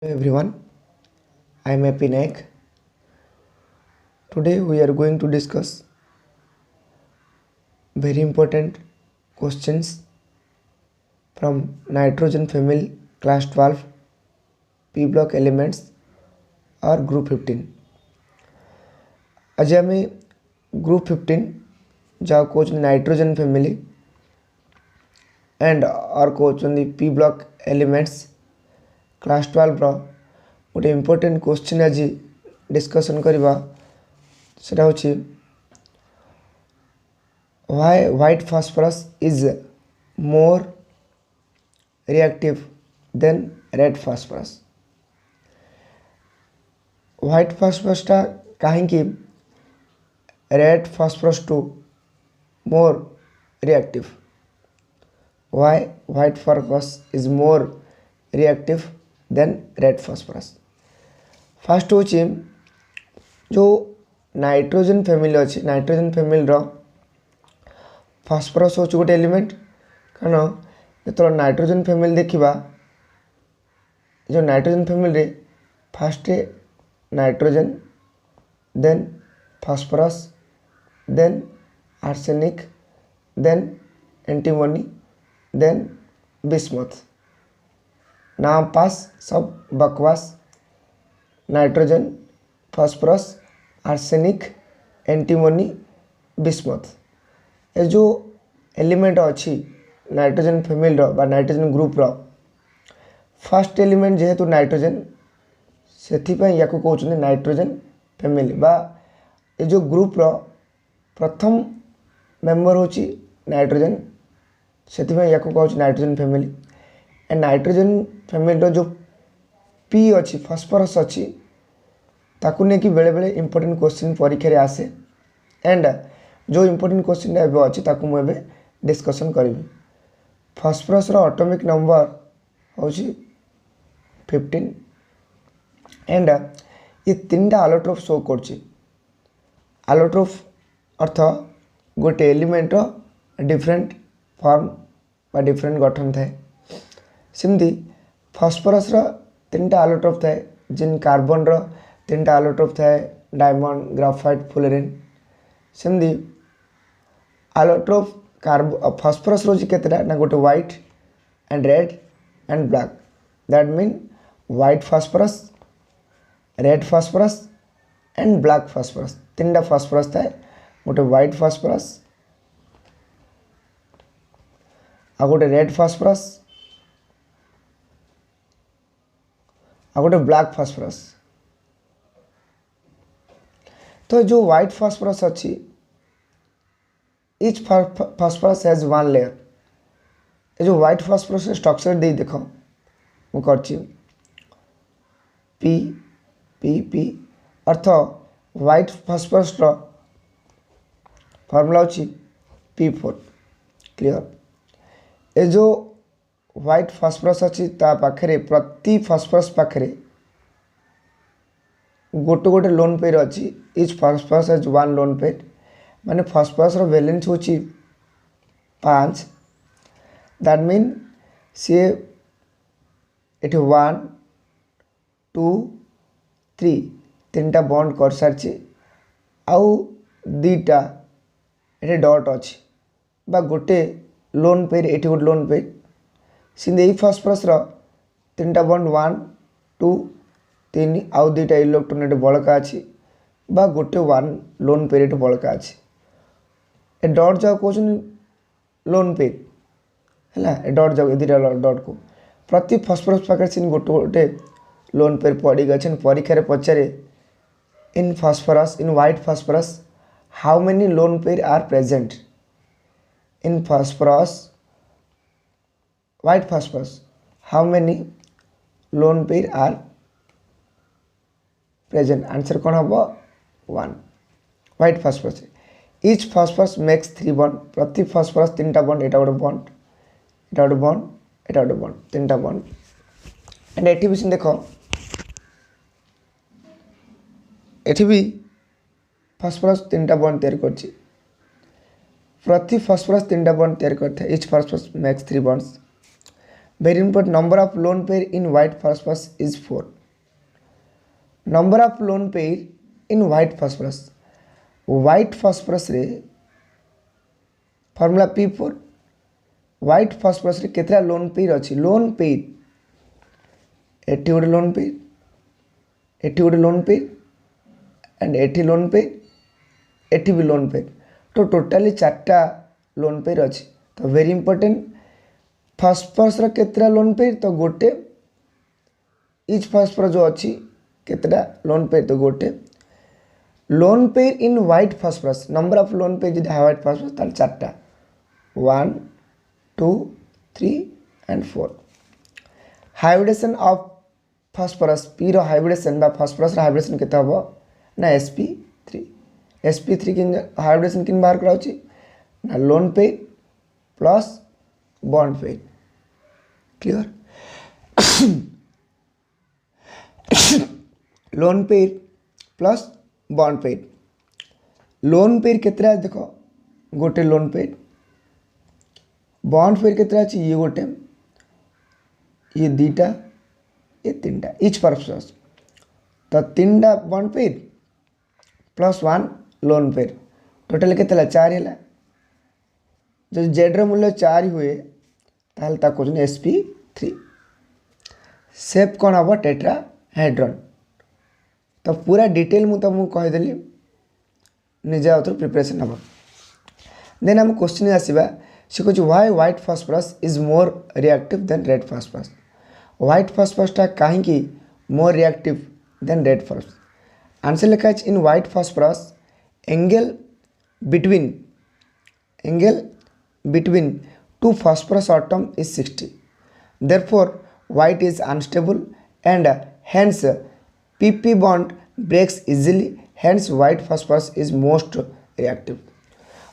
Hello everyone, I am Happy Naik. Today we are going to discuss very important questions from nitrogen family class 12 P block elements or group 15. आज आम group 15 जहाँ कौन nitrogen family and और कौन P block elements class 12 रो गोटे important question आज discussion करवा सेटा होची why white phosphorus is more reactive than red phosphorus. White phosphorus टा कहीं रेड फास्फोरस टू more reactive. Why white phosphorus is more reactive than red phosphorus. First हूँ जो नाइट्रोजन फैमिली अच्छी नाइट्रोजन फैमिली रो फास्फोरस हूँ गोटे एलिमेंट कारण जो नाइट्रोजन फैमिली देखा जो nitrogen family first nitrogen then phosphorus then arsenic then antimony then bismuth. नाम पास सब बकवास nitrogen phosphorus arsenic antimony bismuth ए जो एलिमेंट अच्छी नाइट्रोजन फैमिली रो बा नाइट्रोजन ग्रुप रो फर्स्ट एलिमेंट जेहेतु नाइट्रोजन से या कहते नाइट्रोजन फैमिली बा ये जो ग्रुप रो प्रथम मेंबर होची नाइट्रोजन से या कहते nitrogen family and nitrogen family रो जो पी अच्छी फास्फोरस अच्छी ताकू नहीं कि बेले बेले इंपोर्टेंट क्वेश्चन परीक्षा रे आसे एंड जो इंपोर्टेंट क्वेश्चन एबे अच्छी ताकू मुझे डिस्कशन करी। फास्फोरस रो एटॉमिक नंबर होची 15 एंड ये तीन टा एलोट्रोप शो करची। एलोट्रोप अर्थ गोटे एलिमेंट रो डिफरेंट फॉर्म बा डिफरेंट गठन थाए सेमती फास्फोरस रो तीन टा एलोट्रोप थाए जिन कार्बन रो तीन टा एलोट्रोप थाए डायमंड ग्राफाइट फुलेरिन सेमती एलोट्रोप फास्फोरस रोज केतेटा ना गोटे white and red and black that mean white phosphorus red phosphorus and black phosphorus तीन टा फास्फोरस थाए गोटे व्हाइट फास्फोरस आ गोटे रेड फास्फोरस आ गोटे ब्लैक फास्फोरस। तो जो व्हाइट फास्फोरस अच्छी etch phosphorus has one layer ये जो व्हाइट फास्फोरस स्ट्रक्चर दे देख मुझे पी पी पी अर्थ व्हाइट फास्फोरस फॉर्मूला अच्छी P4 क्लियर। ये जो व्हाइट फास्फोरस अच्छी ता पाखरे प्रति फास्फोरस पाखरे गोटे गोटे लोन पेयर अच्छी etch phosphorus has one lone pair माने फास्फोरस रो वैलेंस होची 5 दैट मीन सी एट 1 2 3 तीन टा बॉन्ड कर सारची आउ दीटा ये डॉट अच्छी बा गोटे लोन पेयर ये गोटे लोन पेयर सिंधे फास्फोरस रो तीन टा बॉन्ड 1 2 3 आउ दीटा इलेक्ट्रॉन ये बड़का अच्छी बा गोटे 1 लोन पेयर ये बड़का अच्छी ए डॉट जाओ कौन लोन पेयर है डॉट जाओ दीटा डॉट को प्रति फास्फोरस पाखे सिन गोटे गोटे लोन पेयर पड़ी गए परीक्षा पचारे in phosphorus in white phosphorus how many lone pair are present in phosphorus white phosphorus how many lone pair are present answer कौन हम 1 white phosphorus each phosphorus makes 3 bond प्रति फास्फोरस तीन टा बॉन्ड एटा गोटे बॉन्ड एटा गोटे बॉन्ड एटा गोटे bond तीन टा बॉन्ड एंड एठी भी देख एठी भी फास्फोरस तीन टा बॉन्ड तैयार करछि प्रति फास्फोरस तीन टा बॉन्ड तैयार करथे etch phosphorus makes 3 bonds very important, number of lone pair in white phosphorus is 4. number of lone pair in white phosphorus रे फॉर्मूला P4 व्हाइट फॉस्फरस रे केतरा लोन पेयर अछि लोन पेयर एटी गोटे lone pair eighty गोटे lone pair and eighty lone pair eighty भी loan pair तो totally 4टा lone pair अछि तो very important phosphorus रे केतरा लोन पेयर तो गोटे इच फॉस्फरस जो अछि केतरा लोन पेयर तो गोटे lone pair in white phosphorus number of lone pair जदि व्हाइट फॉस्फरस ताल 4टा 1 2 3 and 4 hybridisation of phosphorus P रो हाइब्रिडेशन बा फॉस्फरस रो हाइब्रिडेशन केते हबो ना sp3 sp3 किन हाइब्रिडेशन किन बाहर कराउची ना lone pair plus bond pair clear lone pair plus bond pair lone pair केतरा देखो गोटे लोन पेयर बॉन्ड पेयर केतरा अछि ये गोटे ये दीटा ये तीनटा इच फॉस्फरस तो 3टा bond pair plus 1 lone pair total केतला 4 हैला जब जेड रो मूल्य 4 हुए ताल ता कोन sp3 शेप कोन हबो टेट्राहेड्रॉन तो पूरा डिटेल मु तुमको कहीदेली निजे आउथर प्रिपरेशन हम देन हम क्वेश्चन आसीबा से कुछ why white phosphorus is more reactive than red phosphorus white phosphorus टा काहे की more reactive than red phosphorus answer लिखा in white phosphorus angle between two phosphorus atom is 60 therefore white is unstable and hence pp bond breaks easily hence white phosphorus is most reactive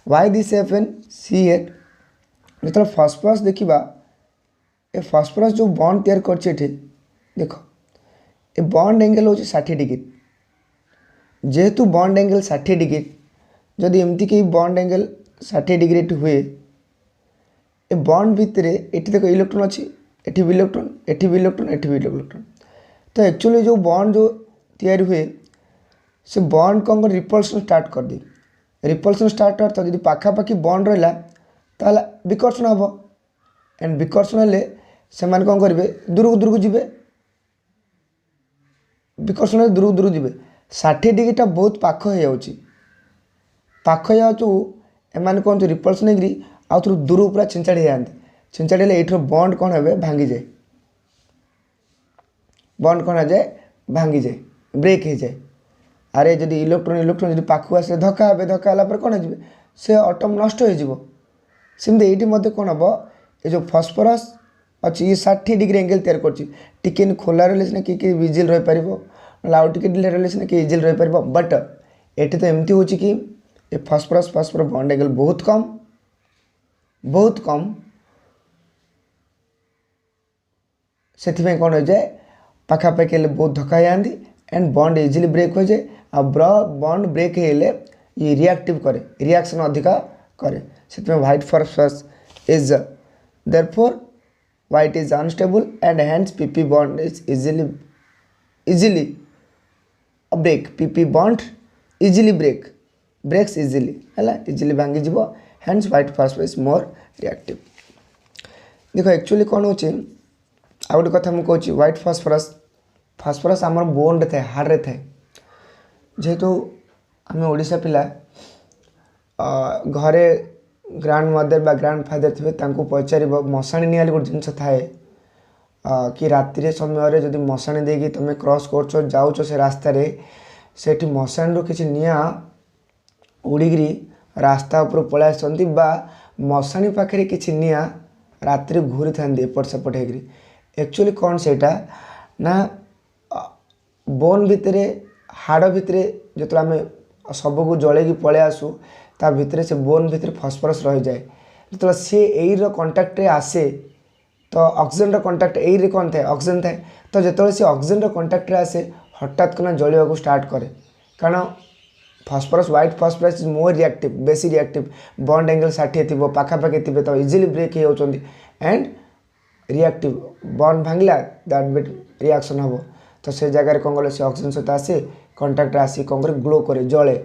why this happen see it मतलब phosphorus देखिबा ए phosphorus जो bond तैयार करछे एठी देखो a bond angle होची 60 degree जेहेतु bond angle 60 degree जदि एमती के बॉन्ड एंगल 60 डिग्री हुए ए बॉन्ड भितरे एठी देखो इलेक्ट्रॉन अछि एठी भी इलेक्ट्रॉन एठी भी इलेक्ट्रॉन एठी भी इलेक्ट्रॉन तो एक्चुअली जो बॉन्ड जो तैयार हुए से बॉन्ड को रिपल्सन स्टार्ट कर दी रिपल्सन स्टार्ट कर तो यदि पाखापाखि बॉन्ड रहा ताला विकर्षण हम एंड विकर्षण हेले से माने कौन करेंगे दूर को जीवे विकर्षण दूर जीवे 60 डिग्रीटा बहुत पाख हो पाख एम कौन रिपल्सन होगी आउ थोड़ा दूर पूरा छिंचाड़ी जाते छिंचाड़ी हेले ये बॉन्ड कौन हे भांगी जाए बॉन्ड कौन जाए भांगी जाए ब्रेक हो जाए अरे जदि इलेक्ट्रॉन जब पाखु आसे धक्का हे धक्का है कौन हो से अटम नष्ट हो सेमती ये कौन हम ये जो फॉस्फरस अच्छी ये 60 डिग्री एंगल तैयार कर खोला रही सीना कि इजिल रही पार आउ टे ढिला रही सीना कि इजिल रही पार बट ये तो एमती हो कि ये फॉस्फरस बॉन्ड एंगल बहुत कम से कौन हो जाए पाखापाखि बहुत धक्का जाती एंड बॉन्ड इजिली ब्रेक हो जाए आ बॉन्ड ब्रेक हेले ये रिएक्टिव करे रिएक्शन अधिका करे से white phosphorus is therefore white is unstable and hence P P bond is easily break P P bond easily breaks easily है इजिली भांगी जीव hence white phosphorus is more reactive देखो एक्चुअली कौन हो आ गोटे कथा मुझे कहूँ व्हाइट फॉस्फरस आमर बोन रे थाए हार्ड रे थाए जेहेतु आम ओडिशा पिला घरे ग्रांड मदर बा ग्रांड फादर थे पचार मशाणी निहाली गोटे जिनस थाए कि राति समय जदि मशाणी देकी तुम क्रॉस कर जाऊच से रास्त से मशाणी किसी निआ उड़ीकी रास्ता उपर पलि आसती मशाणी पाखे किसी निआ राति घूरी था एपट सेपट होकर एक्चुअली कौन से ना बोन भितर हाड़ भितर जो आम सबको जलैकी पलि आसू ता भितर से बोन भितर फॉस्फरस रही जाए जो सी एयर कंटाक्ट आसे तो ऑक्सीजन कंटाक्ट एयर कौन थाए ऑक्सीजन थाए तो जो सी ऑक्सीजन कंटाक्ट आसे हठात कना जलिया स्टार्ट करे कारण phosphorus white phosphorus is more reactive बेसी रिएक्टिव बॉन्ड एंगल 60 थी पाखापाखि थे तो इजिली ब्रेक हो एंड रिएक्टिव बॉन्ड भांगला दैट बिट रिएक्शन हम तो से जगह कौन कले से ऑक्सीजन सहित आसे कंटाक्ट आसी कौन करे ग्लो करे जले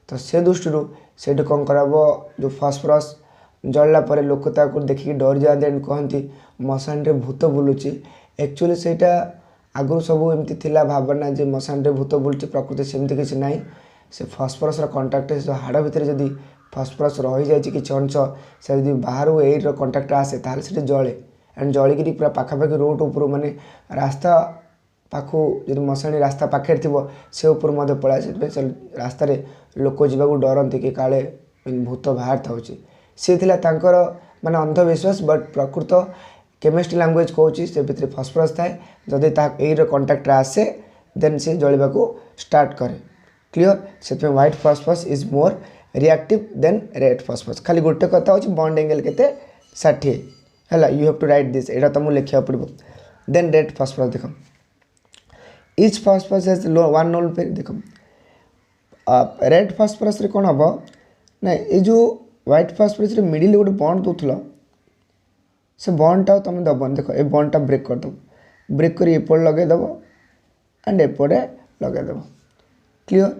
तो से दृष्टि से कौन करब जो फॉस्फोरस जलला पर लोक देखिक डर जाते कहती मशान रे भूत बुलूची एक्चुअली सेटा आगु सब एमती थिला भावना जे मशान रे भूत बुलूची प्रकृति सेमती किसी ना से फॉस्फोरस कंटाक्ट हाड़ भितर जदि फॉस्फोरस रही जाए कि अंश से बाहर एयर कंटाक्ट आसे ताल से जले एंड जलिकी पूरा पाखापाखि रोड उपर माने रास्ता पाखु जब मशाणी रास्ता पाखे थी से उपर पड़ा से रास्त लोक जावाक डरती कि काले भूत बाहर था सी माने अंधविश्वास बट प्रकृत केमिस्ट्री लैंग्वेज कहूँ से भितर फॉस्फोरस थाए जदि एयर कंटाक्ट आसे देन से जलिबा स्टार्ट करे क्लियर से white phosphorus is more reactive than red phosphorus खाली गोटे कथा हो बॉन्ड एंगल केते 60 है you have to write this एटा तुमको लिखा पड़ो देन रेड फॉस्फोरस देख each phosphorus has one lone pair देख रेड फॉस्फोरस रे कौन हम ना ये जो व्हाइट फॉस्फोरस रे मिडिल गोटे बॉन्ड दूल से बॉन्डटा तुम दबन देख ए बॉन्डटा ब्रेक करदेव ब्रेक कर एपटे लगेदेव एंड एपटे लगेदेव क्लियर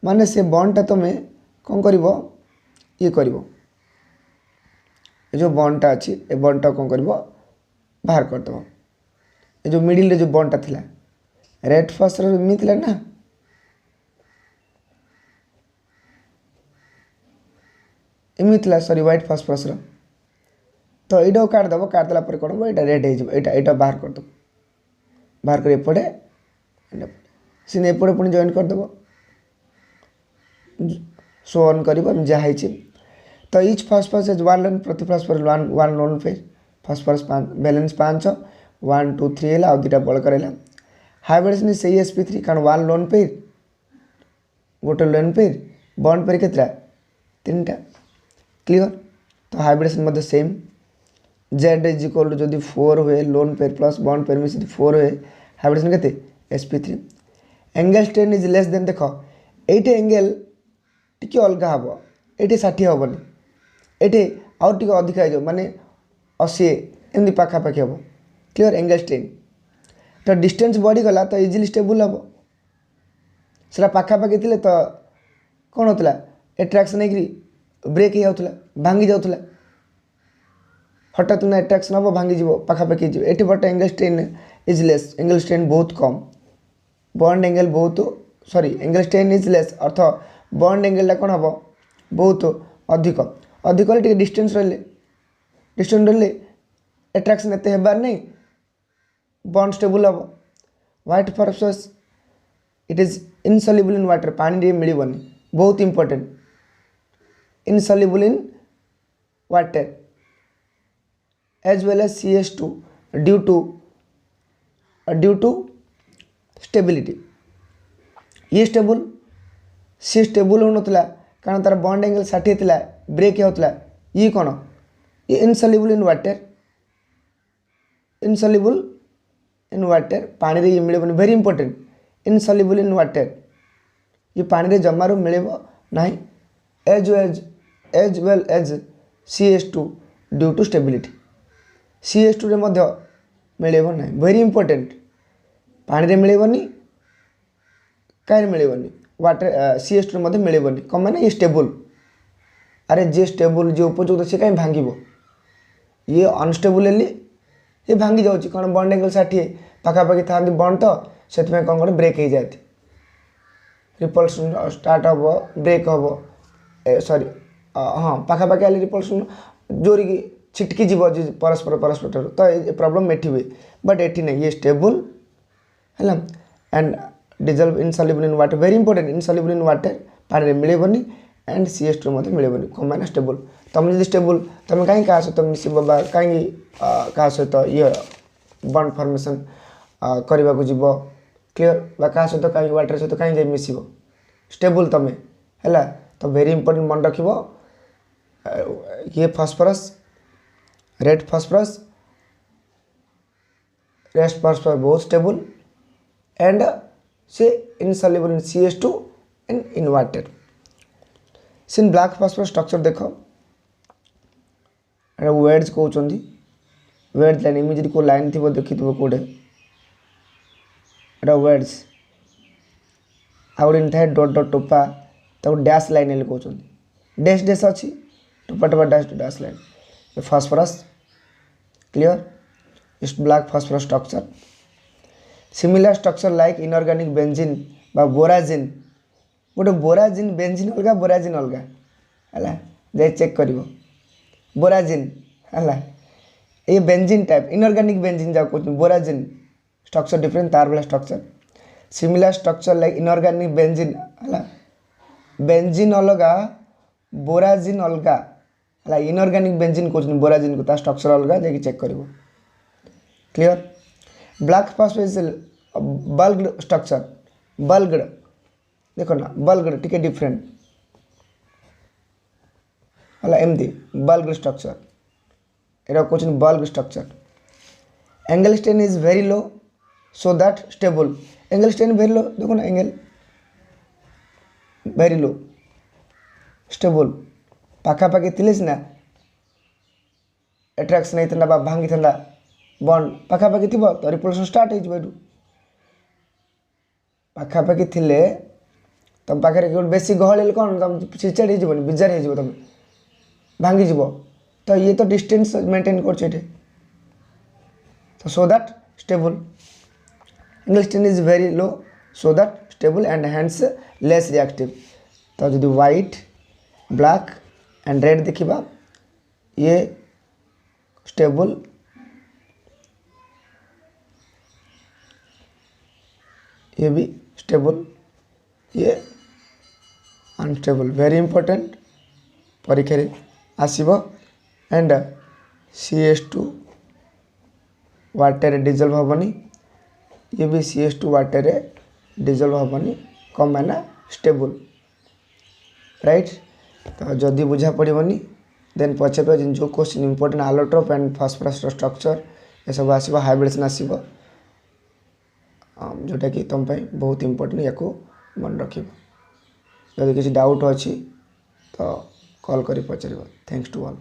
माने से बॉन्डटा तुम्हें कौन कर ये कर जो बॉन्डटा अच्छी ए बॉन्डटा कौन कर बाहर करदेव ये जो मिडिल जो बॉन्डटा थिला रेड फॉस्फोरस मिलता ना एमती सॉरी व्हाइट फॉस्फोरस तो यहाँ काटदेव काटदेला कौन हम यहाँ रेड हो बाहर करदेव बाहर कर एपटे सीन एपटे पुणी जॉइन करदेव शो ऑन कर जहाँ तो etch phosphorus is one loan प्रति फॉस्फोरस वन लोन पे फॉस्फोरस बैलेंस 5 1 2 3 है आउ दुटा बल कर हाइब्रिडेशन से sp3 कारण वन लोन पे गोटे लोन पे बॉन्ड पे केतला 3टा क्लियर तो hybridisation same Z is equal to जदि 4 हुए lone pair plus bond pair मिसी 4 हुए हाइब्रिडेशन केते sp3 angle strain is less than देख ये एंगल टी अलग हम ये 60 हेनी ये आउ टे अधिका हो माने 80 एमती पाखापाखि हम क्लियर एंगल स्ट्रेन तो डिस्टेंस बढ़ीगला तो इजिली स्टेबल हम से पाखापाखि थे तो कौन होता एट्राक्शन हो ब्रेक हो जाता भांगी जाऊला हठात ना एट्राक्शन हम भांगी पाखापाखि ये but angle strain is less angle strain बहुत कम बॉन्ड एंगल बहुत sorry angle strain is less earth bond angle कौन हम बहुत अधिक अधिक टे डिस्टेंस रही एट्राक्शन एत हेबार नहीं बॉन्ड स्टेबल हम white phosphorus it is insoluble in water पानी मिलबनी बहुत important insoluble in water as well as CH2 due to stability ये स्टेबल सी स्टेबल हो नाला कारण तार बॉन्ड एंगल 60 थी ब्रेक होता ये कौन ये इनसल्युबल इन वाटर पानी रे ये मिलबनी very important insoluble in water ये पानी रे जमारू मिले ना as well as CH2 due to stability CH2 रे मिले ना वेरी इंपोर्टेंट पानी रे मिलबनी कहीं मिलबनी वाटर CH2 रे मिलबनी कम मैंने ये स्टेबल अरे जे स्टेबल जे उपयुक्त सी कहीं भांग ये अनस्टेबल ये भांगी जाऊँगी कौन बॉन्ड एंगल 60 पाखापाखि था बॉन्ड तो से कौन कर ब्रेक हो जाती रिपल्सन स्टार्ट हम ब्रेक हम सॉरी हाँ पाखापाखि आए रिपल्सन जोरिकी छिटकी जीव परस्पर परस्पर तो ये प्रॉब्लम एठी हुए बट एठी नहीं ये स्टेबल है and dissolved इनसल्युबल in water very important insoluble in water पानी मिलबनी एंड CH2 मिलबनी कम मैंने स्टेबल तुम जब स्टेबल तुम कहीं क्या सहित मिसब कहीं क्या सहित ये बॉन्ड फॉर्मेशन करने को जीव क्लियर क्या सहित कहीं वाटर सहित कहीं जाए मिसब स्टेबल तुम्हें है तो वेरी इंपोर्टेंट मन रख ये phosphorus red phosphorus red phosphorus बहुत स्टेबल एंड से insoluble in CH2 and in water since black phosphorus structure देख वेड्स कहते वेड्स लाइन इमिजिट को लाइन थी देखी कौटे एटा वेड्स आउट था डट डट टोपा तो डैश लाइन कहते डैश डैश अच्छी टोपा टोपा dash dash line phosphorus clear it's black phosphorus structure similar structure like inorganic benzene बा बोराजिन गोटे बोराजिन बेंजीन अलग बोराजिन अलग है जाए चेक कर बोराजिन है ये बेंजीन टाइप इनऑर्गेनिक बेंजीन जा कहते बोराजिन स्ट्रक्चर डिफरेंट तार वाला structure similar structure like inorganic benzene है बेंजीन अलग बोराजिन अलग है इनऑर्गेनिक बेंजीन कहते बोराजिन को स्ट्रक्चर अलग जाकि चेक कर क्लियर ब्लैक फॉस्फोरस बल्कड स्ट्रक्चर बल्कड देखो ना बल्कड टिके डिफरेंट है एमती बल्कड स्ट्रक्चर एटा कहते bulk structure angle strain is very low so that stable angle strain very low देखो ना एंगल वेरी लो स्टेबल पाखापाखि थिले सिना एट्राक्शन होता बा भांगी था बंड पाखापाखि थी तो रिपल्सन स्टार्ट हो पाखापाखि थिले तुम पाखे बेसी गहल कौन तुम चिड़चिड़ हो बिजार हो तुम भांगी तो ये तो डिस्टेंस मेंटेन कर so that stable angle strain is very low so that stable and hands less reactive तो जो व्हाइट ब्लैक एंड रेड देखा ये स्टेबल ये भी स्टेबल ये अनस्टेबल वेरी इंपोर्टेंट परीक्षा रे आसीबो एंड CH2 वाटर डिजल्व हेनी ये भी CH2 वाटर डिजल्व हेनी कम ना स्टेबल राइट तो जदि बुझा पड़ोनी देन पचे जो question important allotrope and phosphorus structure ये सब आसो हाइब्रिडेशन आसो जोटा कि तुम बहुत इंपोर्टेंट या मन रख जदि किसी डाउट अच्छी तो कॉल कर पचार थैंक्स टू ऑल।